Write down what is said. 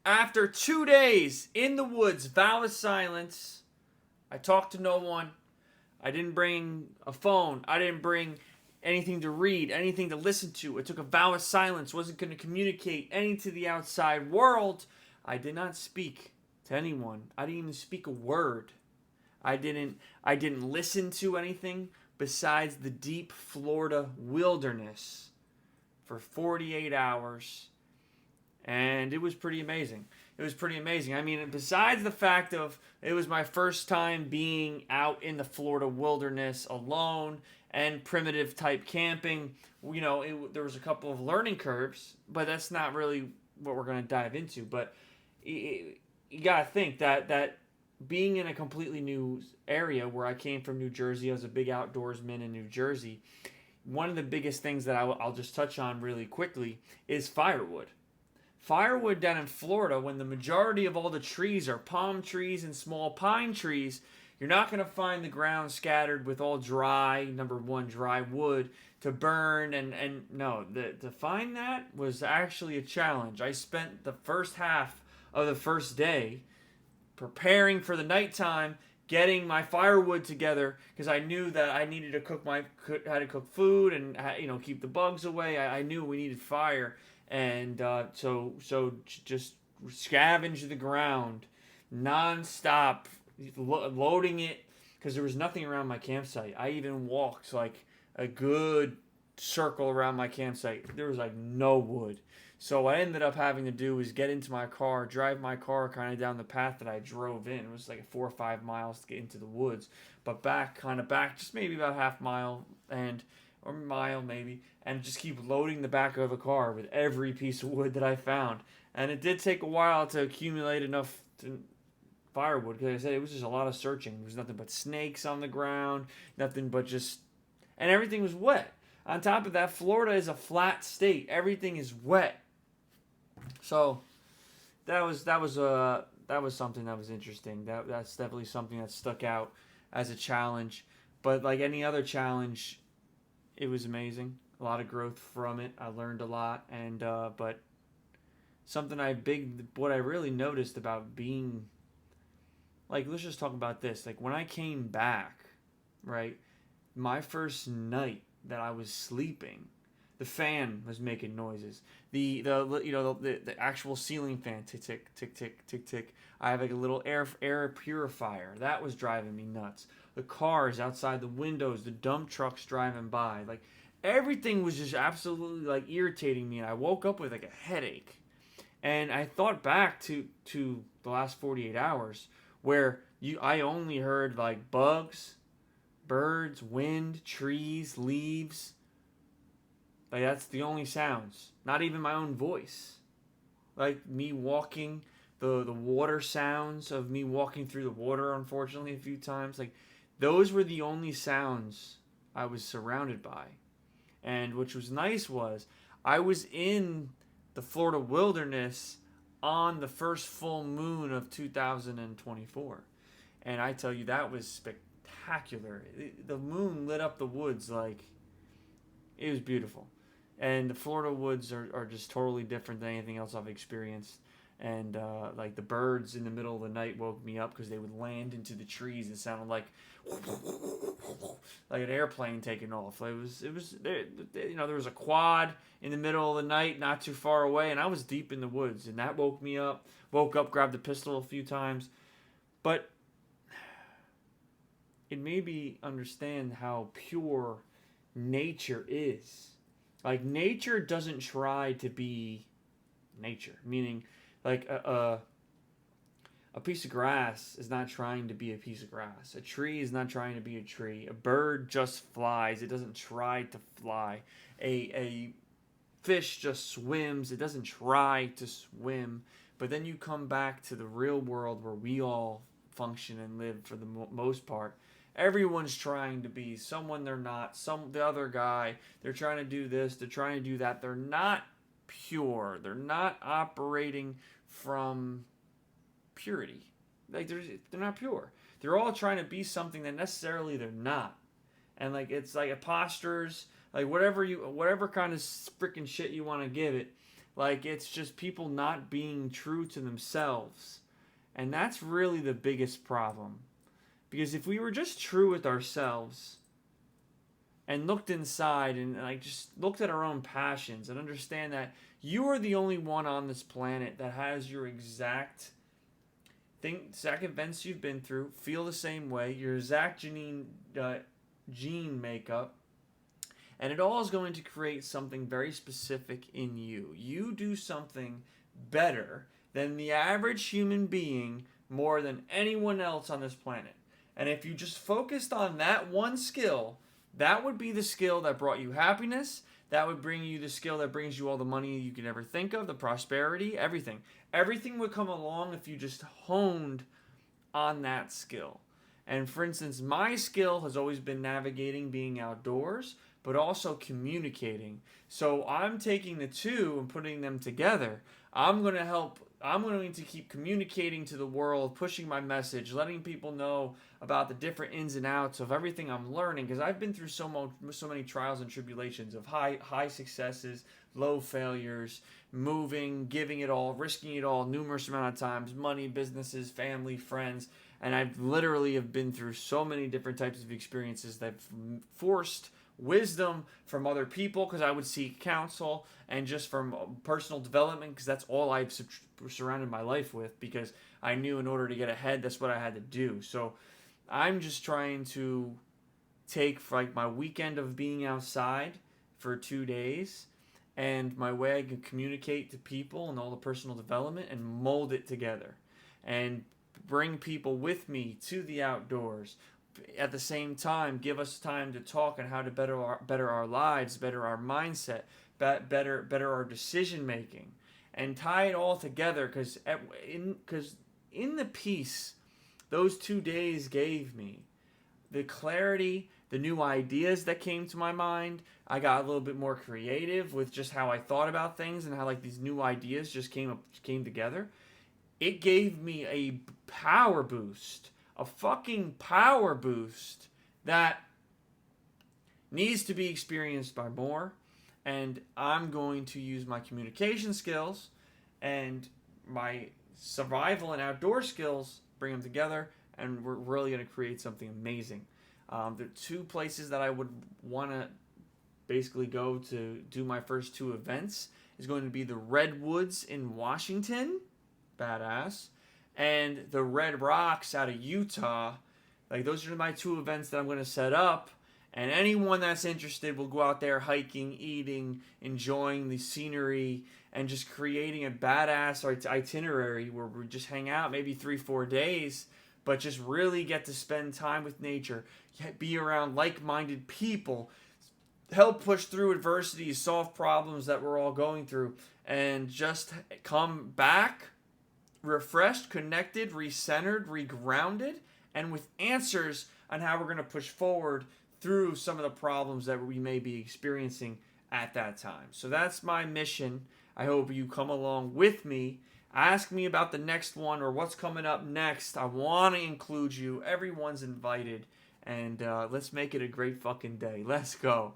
After 2 days in the woods, vow of silence, I talked to no one. I didn't bring a phone. I didn't bring anything to read, anything to listen to. I took a vow of silence, wasn't going to communicate any to the outside world. I did not speak to anyone. I didn't even speak a word. I didn't listen to anything besides the deep Florida wilderness for 48 hours, and it was pretty amazing. It was pretty amazing. I mean, besides the fact of it was my first time being out in the Florida wilderness alone and primitive type camping, there was a couple of learning curves, but that's not really what we're going to dive into. But you got to think that being in a completely new area where I came from New Jersey, I was a big outdoorsman in New Jersey. One of the biggest things that I'll just touch on really quickly is firewood. Firewood down in Florida, when the majority of all the trees are palm trees and small pine trees, you're not going to find the ground scattered with all dry, number one, dry wood to burn. And no, to find that was actually a challenge. I spent the first half of the first day preparing for the nighttime, getting my firewood together because I knew that I needed to had to cook food and keep the bugs away. I knew we needed fire, and so just scavenge the ground nonstop, loading it because there was nothing around my campsite. I even walked like a good circle around my campsite. There was like no wood. So what I ended up having to do was get into my car, drive my car kind of down the path that I drove in. It was like 4 or 5 miles to get into the woods, but back, just maybe about half mile or mile maybe, and just keep loading the back of the car with every piece of wood that I found. And it did take a while to accumulate enough firewood because I said it was just a lot of searching. There was nothing but snakes on the ground, nothing but and everything was wet. On top of that, Florida is a flat state. Everything is wet. So that was something that was interesting. That's definitely something that stuck out as a challenge. But like any other challenge, it was amazing. A lot of growth from it. I learned a lot, and but what I really noticed about being, like, let's just talk about this. Like when I came back, right, my first night that I was sleeping, the fan was making noises. The actual ceiling fan, tick tick tick tick tick tick. I have like a little air purifier that was driving me nuts. The cars outside the windows, the dump trucks driving by, like everything was just absolutely like irritating me. And I woke up with like a headache. And I thought back to the last 48 hours where I only heard like bugs, birds, wind, trees, leaves. Like that's the only sounds. Not even my own voice. Like me walking, the water sounds of me walking through the water, unfortunately, a few times. Like those were the only sounds I was surrounded by. And which was nice was I was in the Florida wilderness on the first full moon of 2024. And I tell you, that was spectacular. The moon lit up the woods like it was beautiful. And the Florida woods are just totally different than anything else I've experienced. And like the birds in the middle of the night woke me up because they would land into the trees and sounded like an airplane taking off. It was there was a quad in the middle of the night, not too far away, and I was deep in the woods, and that woke me up. Woke up, grabbed the pistol a few times, but it made me understand how pure nature is. Like nature doesn't try to be nature, meaning like a piece of grass is not trying to be a piece of grass. A tree is not trying to be a tree. A bird just flies. It doesn't try to fly. A fish just swims. It doesn't try to swim. But then you come back to the real world where we all function and live for the most part. Everyone's trying to be someone they're not. The other guy. They're trying to do this. They're trying to do that. They're not pure. They're not operating from purity. Like they're not pure. They're all trying to be something that necessarily they're not. And like it's like imposters, like whatever kind of freaking shit you want to give it. Like, it's just people not being true to themselves. And that's really the biggest problem. Because if we were just true with ourselves and looked inside and like just looked at our own passions and understand that you are the only one on this planet that has your exact events you've been through, feel the same way, your exact gene makeup, and it all is going to create something very specific in you. You do something better than the average human being more than anyone else on this planet. And if you just focused on that one skill, that would be the skill that brought you happiness. That would bring you the skill that brings you all the money you could ever think of, the prosperity, everything. Everything would come along if you just honed on that skill. And for instance, my skill has always been navigating, being outdoors, but also communicating. So I'm taking the two and putting them together. I'm going to keep communicating to the world, pushing my message, letting people know about the different ins and outs of everything I'm learning, because I've been through so many trials and tribulations of high successes, low failures, moving, giving it all, risking it all, numerous amount of times, money, businesses, family, friends, and I've literally have been through so many different types of experiences that forced wisdom from other people, because I would seek counsel, and just from personal development, because that's all I've surrounded my life with, because I knew in order to get ahead, that's what I had to do. So I'm just trying to take like my weekend of being outside for 2 days, and my way I can communicate to people and all the personal development and mold it together and bring people with me to the outdoors. At the same time, give us time to talk on how to better our lives, better our mindset, better our decision making, and tie it all together. Because in the peace those 2 days gave me, the clarity, the new ideas that came to my mind, I got a little bit more creative with just how I thought about things and how like these new ideas just came together. It gave me a power boost. A fucking power boost that needs to be experienced by more. And I'm going to use my communication skills and my survival and outdoor skills, bring them together, and we're really going to create something amazing. The 2 places that I would want to basically go to do my first 2 events is going to be the Redwoods in Washington, badass, and the Red Rocks out of Utah. Like, those are my 2 events that I'm going to set up, and anyone that's interested will go out there hiking, eating, enjoying the scenery, and just creating a badass itinerary where we just hang out maybe 3-4 days, but just really get to spend time with nature, be around like-minded people, help push through adversity, solve problems that we're all going through, and just come back refreshed, connected, recentered, regrounded, and with answers on how we're going to push forward through some of the problems that we may be experiencing at that time. So that's my mission. I hope you come along with me. Ask me about the next one or what's coming up next. I want to include you. Everyone's invited. And let's make it a great fucking day. Let's go.